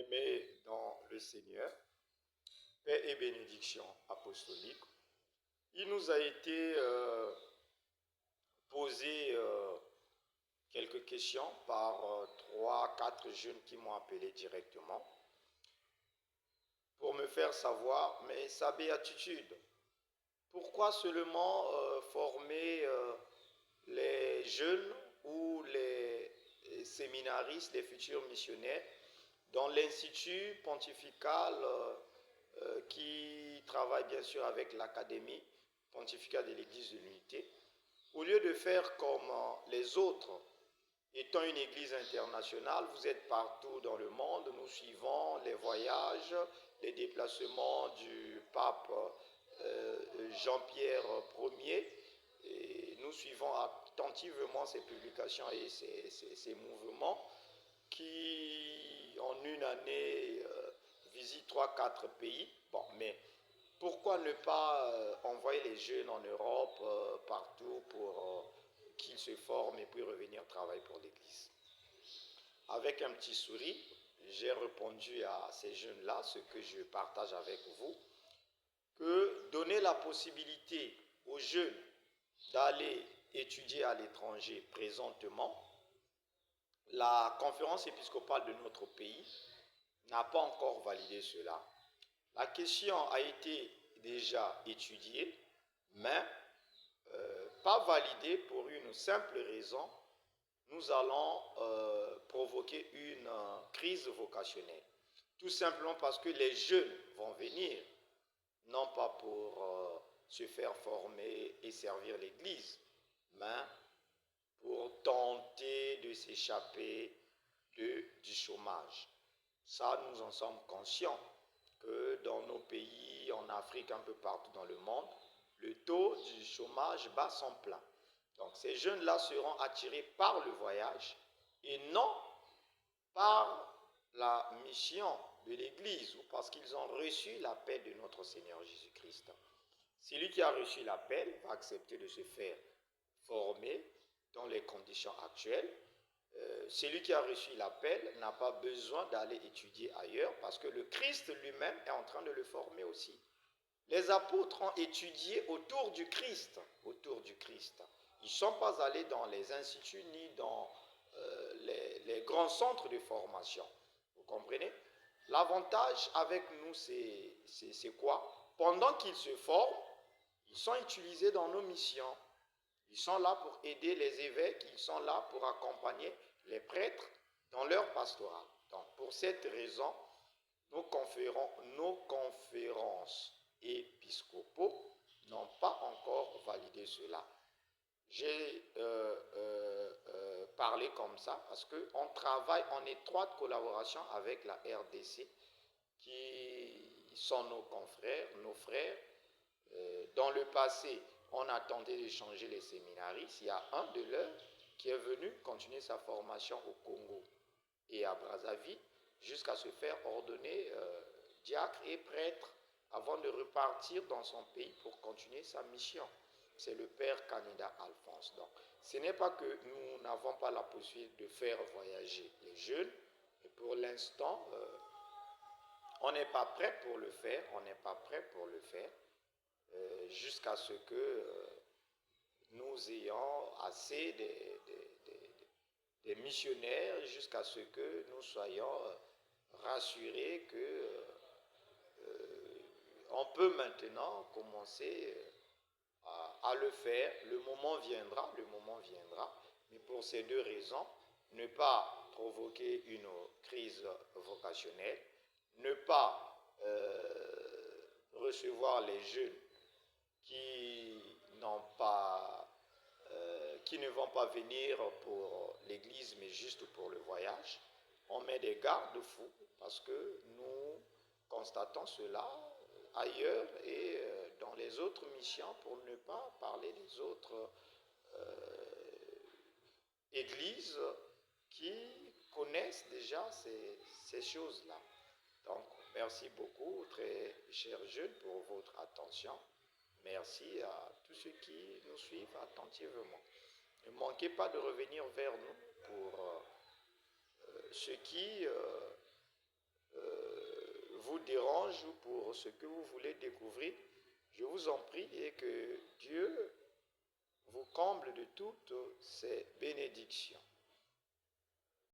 bien-aimés dans le Seigneur, paix et bénédiction apostolique, il nous a été posé quelques questions par 3, 4 jeunes qui m'ont appelé directement pour me faire savoir, mais sa béatitude, pourquoi seulement former les jeunes ou les séminaristes, les futurs missionnaires dans l'institut pontifical qui travaille bien sûr avec l'académie pontificale de l'Église de l'Unité, au lieu de faire comme les autres, étant une église internationale, vous êtes partout dans le monde, nous suivons les voyages, les déplacements du pape Jean-Pierre Ier, et nous suivons attentivement ses publications et ses mouvements qui, en une année, visitent 3, 4 pays. Bon, mais pourquoi ne pas envoyer les jeunes en Europe, partout, pour qu'ils se forment et puis revenir travailler pour l'Église? Avec un petit sourire, j'ai répondu à ces jeunes-là, ce que je partage avec vous, que donner la possibilité aux jeunes d'aller étudier à l'étranger présentement, la conférence épiscopale de notre pays n'a pas encore validé cela. La question a été déjà étudiée, mais pas validée pour une simple raison. Nous allons provoquer une crise vocationnelle. Tout simplement parce que les jeunes vont venir, non pas pour se faire former et servir l'Église, mais pour tenter de s'échapper du chômage. Ça, nous en sommes conscients que dans nos pays, en Afrique, un peu partout dans le monde, le taux du chômage bat son plein. Donc ces jeunes-là seront attirés par le voyage et non par la mission de l'Église ou parce qu'ils ont reçu l'appel de notre Seigneur Jésus-Christ. Celui qui a reçu l'appel va accepter de se faire former dans les conditions actuelles. Celui qui a reçu l'appel n'a pas besoin d'aller étudier ailleurs parce que le Christ lui-même est en train de le former aussi. Les apôtres ont étudié autour du Christ, Ils ne sont pas allés dans les instituts ni dans les grands centres de formation. Vous comprenez? L'avantage avec nous, c'est quoi? Pendant qu'ils se forment, ils sont utilisés dans nos missions. Ils sont là pour aider les évêques, ils sont là pour accompagner les prêtres dans leur pastoral. Donc, pour cette raison, nos conférences épiscopaux n'ont pas encore validé cela. J'ai parlé comme ça parce qu'on travaille en étroite collaboration avec la RDC, qui sont nos confrères, nos frères. Dans le passé, on a tenté de changer les séminaristes. Il y a un de leurs qui est venu continuer sa formation au Congo et à Brazzaville jusqu'à se faire ordonner diacre et prêtre avant de repartir dans son pays pour continuer sa mission. C'est le père Canida Alphonse. Donc, ce n'est pas que nous n'avons pas la possibilité de faire voyager les jeunes, mais pour l'instant, on n'est pas prêt pour le faire, jusqu'à ce que nous ayons assez des missionnaires, jusqu'à ce que nous soyons rassurés que on peut maintenant commencer à le faire. Le moment viendra, mais pour ces deux raisons, ne pas provoquer une crise vocationnelle, ne pas recevoir les jeunes qui ne vont pas venir pour l'église mais juste pour le voyage. On met des garde-fous parce que nous constatons cela ailleurs et dans les autres missions, pour ne pas parler des autres églises qui connaissent déjà ces choses-là. Donc, merci beaucoup, très chers jeunes, pour votre attention. Merci à tous ceux qui nous suivent attentivement. Ne manquez pas de revenir vers nous pour ce qui louange ou pour ce que vous voulez découvrir, je vous en prie et que Dieu vous comble de toutes ses bénédictions.